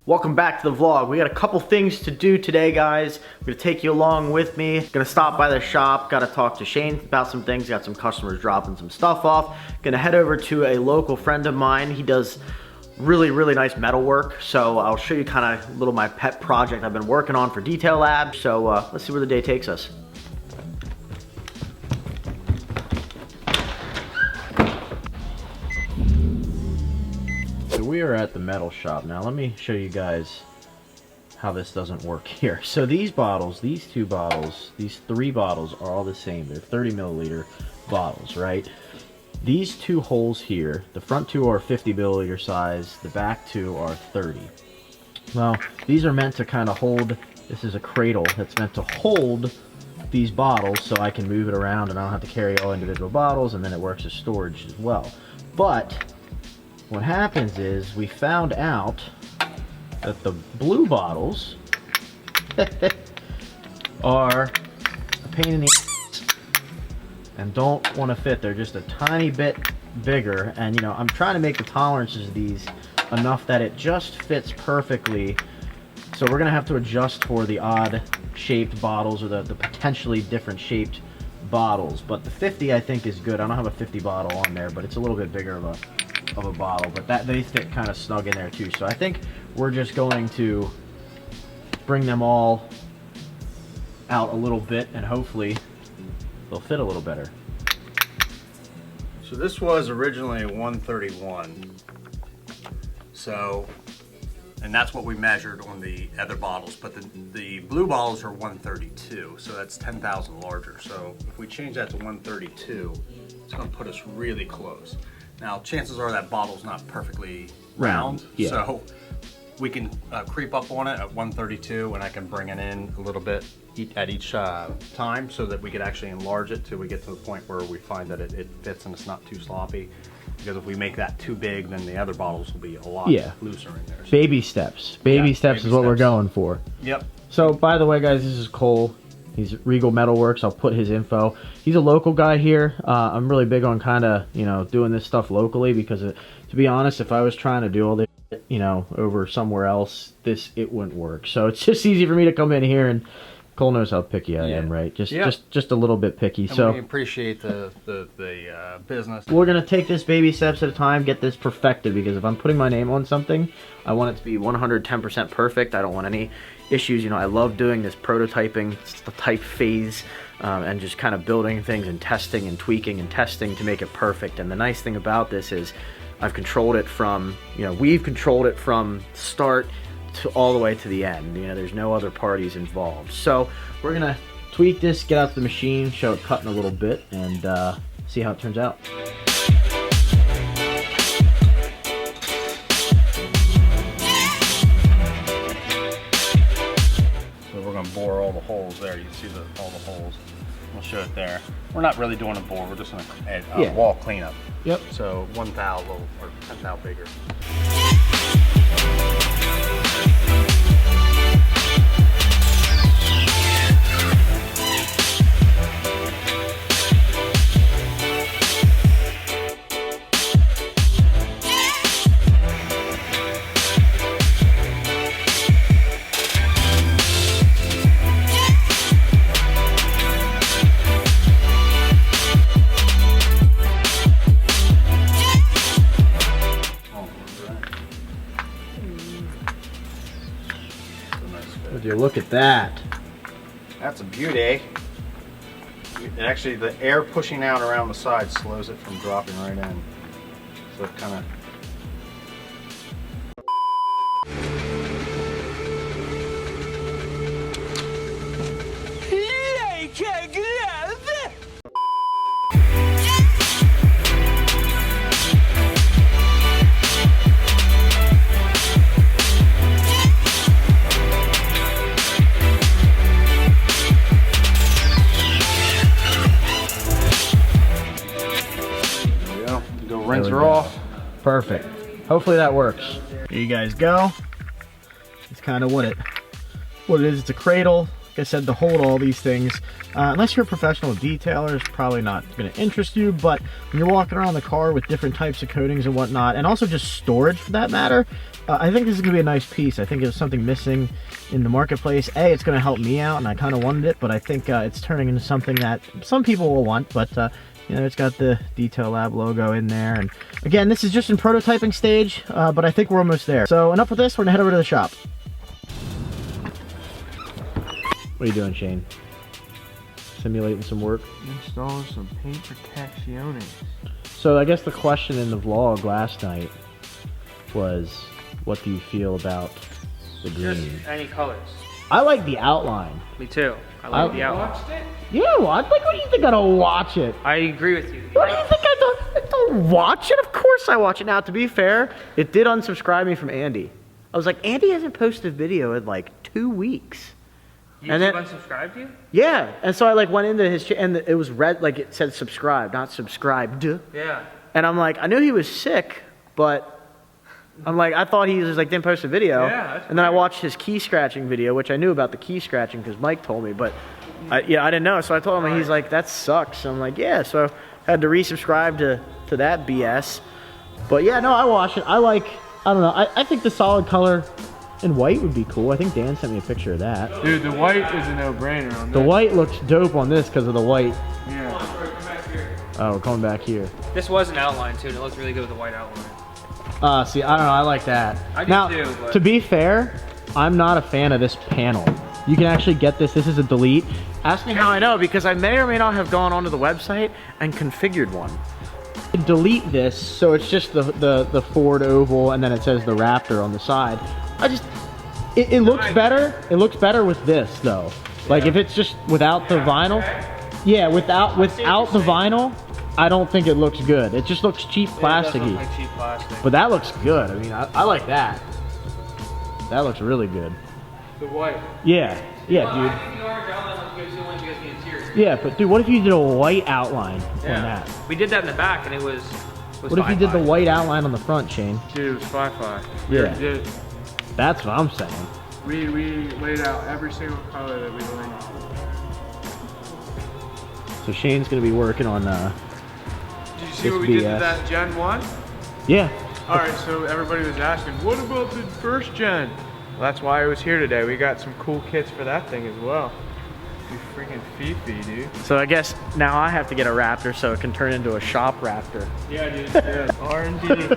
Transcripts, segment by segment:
Welcome back to the vlog. We got a couple things to do today, guys. I'm gonna take you along with me. Gonna stop by the shop, gotta talk to Shane about some things, got some customers dropping some stuff off. Gonna head over to a local friend of mine. He does really nice metal work. So I'll show you kind of a little my pet project I've been working on for Detail Lab. So let's see where the day takes us. So we are at the metal shop. Now let me show you guys how this doesn't work here. So these bottles, these two bottles, these three bottles are all the same. They're 30 milliliter bottles, right? These two holes here, the front two are 50 milliliter size, the back two are 30. Well, these are meant to kind of hold, this is a cradle that's meant to hold these bottles so I can move it around and I don't have to carry all individual bottles, and then it works as storage as well. But what happens is we found out that the blue bottles are a pain in the ass and don't want to fit. They're just a tiny bit bigger, and you know, I'm trying to make the tolerances of these enough that it just fits perfectly. So we're gonna have to adjust for the odd shaped bottles or the potentially different shaped bottles. But the 50 I think is good. I don't have a 50 bottle on there, but it's a little bit bigger of a bottle, but that they fit kind of snug in there too. So I think we're just going to bring them all out a little bit and hopefully they'll fit a little better. So this was originally a 131. So, and that's what we measured on the other bottles, but the blue bottles are 132, so that's 10,000 larger. So if we change that to 132, it's going to put us really close. Now, chances are that bottle's not perfectly round, yeah. So we can creep up on it at 132, and I can bring it in a little bit at each time so that we could actually enlarge it till we get to the point where we find that it fits and it's not too sloppy. Because if we make that too big, then the other bottles will be a lot looser in there. So Baby steps. Baby steps is what we're going for. Yep. So, by the way, guys, this is Cole. He's Regal Metalworks. I'll put his info. He's a local guy here. I'm really big on kind of, you know, doing this stuff locally because, to be honest, if I was trying to do all this, you know, over somewhere else, it wouldn't work. So it's just easy for me to come in here, and Cole knows how picky I am, right? Just a little bit picky. And so we appreciate the business. We're gonna take this baby steps at a time, get this perfected, because if I'm putting my name on something, I want it to be 110% perfect. I don't want any issues. You know, I love doing this prototyping type phase and just kind of building things and testing and tweaking and testing to make it perfect. And the nice thing about this is I've controlled it from, you know, we've controlled it from start to all the way to the end. You know, there's no other parties involved. So we're gonna tweak this, get out the machine, show it cutting a little bit, and see how it turns out. So we're gonna bore all the holes there. You can see all the holes. We'll show it there. We're not really doing a bore. We're just gonna add wall cleanup. Yep. So 1 thou little or 10 thou bigger. Would you look at that? That's a beauty. Actually, the air pushing out around the side slows it from dropping right in. So it kind of... rinse her off. Perfect. Hopefully that works. Here you guys go. It's kind of what it is. It's a cradle. like I said, to hold all these things. Unless you're a professional detailer, it's probably not going to interest you, but when you're walking around the car with different types of coatings and whatnot, and also just storage for that matter, I think this is going to be a nice piece. I think it was something missing in the marketplace. It's going to help me out, and I kind of wanted it, but I think it's turning into something that some people will want, but you know, it's got the Detail Lab logo in there, and again, this is just in prototyping stage, but I think we're almost there. So enough with this, we're going to head over to the shop. What are you doing, Shane? Simulating some work? Installing some paint protecciones. So I guess the question in the vlog last night was, what do you feel about the green? Just any colors. I like the outline. Me too. I like the outline. Watched it? Yeah, what? Like, what do you think I don't watch it? I agree with you. What do you think I don't watch it? Of course I watch it. Now, to be fair, it did unsubscribe me from Andy. I was like, Andy hasn't posted a video in like 2 weeks. YouTube And then- unsubscribed you? Yeah, and so I like went into his and it was red, like it said subscribe, not subscribed. Yeah. And I'm like, I knew he was sick, but I'm like, I thought he was like didn't post a video. Yeah, that's and then I weird. watched his key scratching video, which I knew about the key scratching because Mike told me, but I didn't know. So I told him, and he's like, that sucks. So I'm like, yeah. So I had to resubscribe to that BS. But yeah, no, I watch it. I don't know. I think the solid color in white would be cool. I think Dan sent me a picture of that. Dude, the white is a no-brainer on The white looks dope on this because of the white. Yeah. Oh, we're coming back here. This was an outline too, and it looks really good with the white outline. See, I don't know. I like that. I do now, too, but- to be fair, I'm not a fan of this panel. You can actually get this. This is a delete. Ask me how I know, because I may or may not have gone onto the website and configured one. Delete this, so it's just the Ford oval, and then it says the Raptor on the side. It looks better. It looks better with this though. Like if it's just without the vinyl. Yeah, without the vinyl, I don't think it looks good. It just looks cheap plasticky. Like cheap plastic. But that looks good. I mean, I like that. That looks really good. The white. Yeah, dude. Yeah, but dude, what if you did a white outline on that? We did that in the back, and it was What if you did the white outline on the front, Shane? Dude, it was 5.5. Yeah. That's what I'm saying. We laid out every single color that we liked. So Shane's gonna be working on Did you see This what we did to BS. that Gen 1? yeah. Alright, so everybody was asking, what about the first gen? Well, that's why I was here today. We got some cool kits for that thing as well. You freaking Fifi, dude. So I guess now I have to get a Raptor so it can turn into a shop Raptor. Yeah, dude. Yeah. R&D.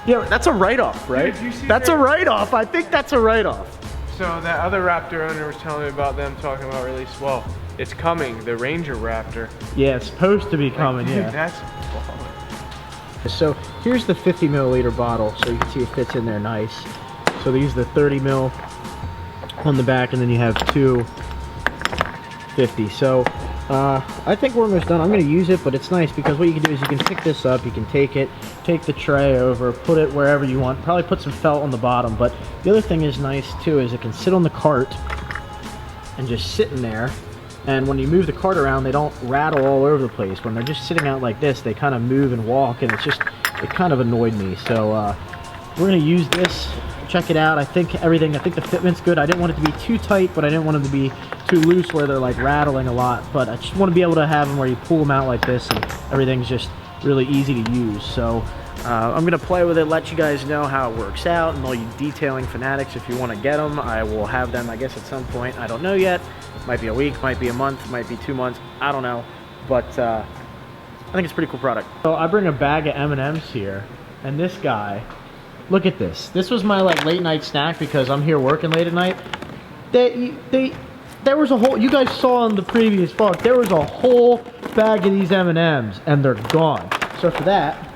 Yeah, that's a write-off, right? Dude, you see That's that- a write-off. I think that's a write-off. So that other Raptor owner was telling me about them talking about release. Well, it's coming, the Ranger Raptor. Yeah, it's supposed to be coming, Dude, yeah. that's So here's the 50 milliliter bottle, so you can see it fits in there nice. So these are the 30 mil on the back, and then you have two 50. So I think we're almost done. I'm going to use it, but it's nice because what you can do is you can pick this up, you can take it, take the tray over, put it wherever you want, probably put some felt on the bottom. But the other thing is nice too is it can sit on the cart and just sit in there. And when you move the cart around, they don't rattle all over the place. When they're just sitting out like this, they kind of move and walk, and it kind of annoyed me. So we're gonna use this, check it out. I think the fitment's good. I didn't want it to be too tight, but I didn't want them to be too loose where they're like rattling a lot. But I just want to be able to have them where you pull them out like this, and everything's just really easy to use. So I'm gonna play with it, let you guys know how it works out, and all you detailing fanatics, if you want to get them, I will have them, I guess, at some point. I don't know yet. Might be a week, might be a month, might be 2 months. I don't know, but I think it's a pretty cool product. So I bring a bag of M&Ms here, and this guy, look at this. This was my like late night snack because I'm here working late at night. There was a whole, you guys saw in the previous vlog, there was a whole bag of these M&Ms, and they're gone. So for that,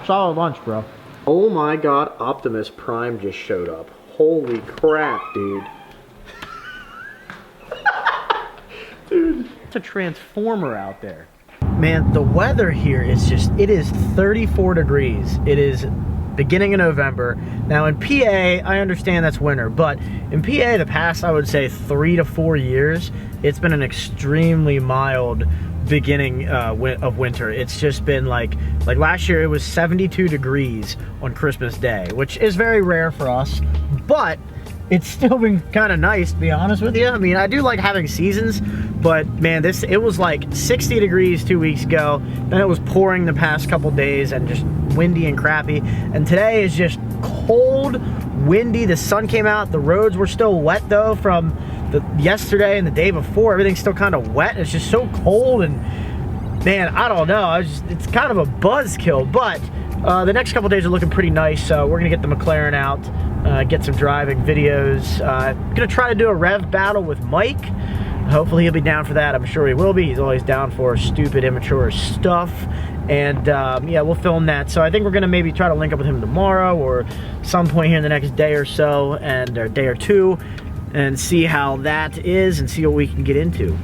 solid lunch, bro. Oh my god, Optimus Prime just showed up. Holy crap, dude. Dude, it's a transformer out there. Man, the weather here is just, it is 34 degrees. It is beginning of November. Now in PA, I understand that's winter, but in PA the past, I would say 3 to 4 years, it's been an extremely mild beginning of winter. It's just been like last year it was 72 degrees on Christmas Day, which is very rare for us, but it's still been kind of nice, to be honest with you. I mean, I do like having seasons, but man, it was like 60 degrees 2 weeks ago. Then it was pouring the past couple days and just windy and crappy. And today is just cold, windy. The sun came out. The roads were still wet though from yesterday and the day before. Everything's still kind of wet. It's just so cold, and man, I don't know. It's kind of a buzzkill, but the next couple days are looking pretty nice. So we're gonna get the McLaren out. Get some driving videos. Gonna try to do a rev battle with Mike. Hopefully he'll be down for that. I'm sure he will be. He's always down for stupid, immature stuff. And yeah, we'll film that. So I think we're gonna maybe try to link up with him tomorrow or some point here in the next day or so, or day or two, and see how that is and see what we can get into.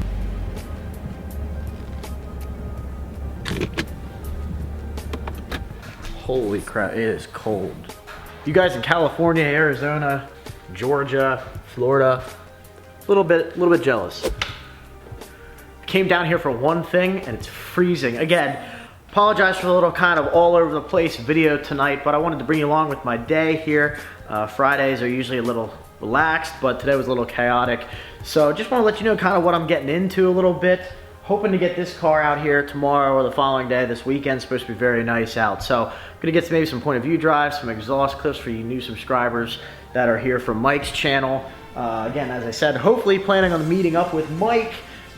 Holy crap, it is cold. You guys in California, Arizona, Georgia, Florida, a little bit jealous. Came down here for one thing and it's freezing. Again, apologize for the little kind of all over the place video tonight, but I wanted to bring you along with my day here. Fridays are usually a little relaxed, but today was a little chaotic. So just want to let you know kind of what I'm getting into a little bit. Hoping to get this car out here tomorrow or the following day. This weekend's supposed to be very nice out. So I'm gonna get maybe some point of view drives, some exhaust clips for you new subscribers that are here from Mike's channel. Again, as I said, hopefully planning on meeting up with Mike,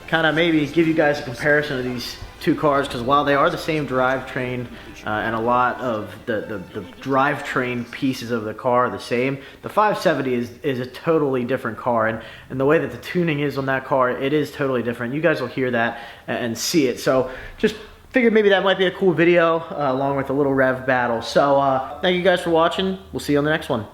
kind of maybe give you guys a comparison of these two cars, because while they are the same drivetrain and a lot of the drivetrain pieces of the car are the same, the 570 is a totally different car, and the way that the tuning is on that car, it is totally different. You guys will hear that and see it. So just figured maybe that might be a cool video along with a little rev battle. So thank you guys for watching. We'll see you on the next one.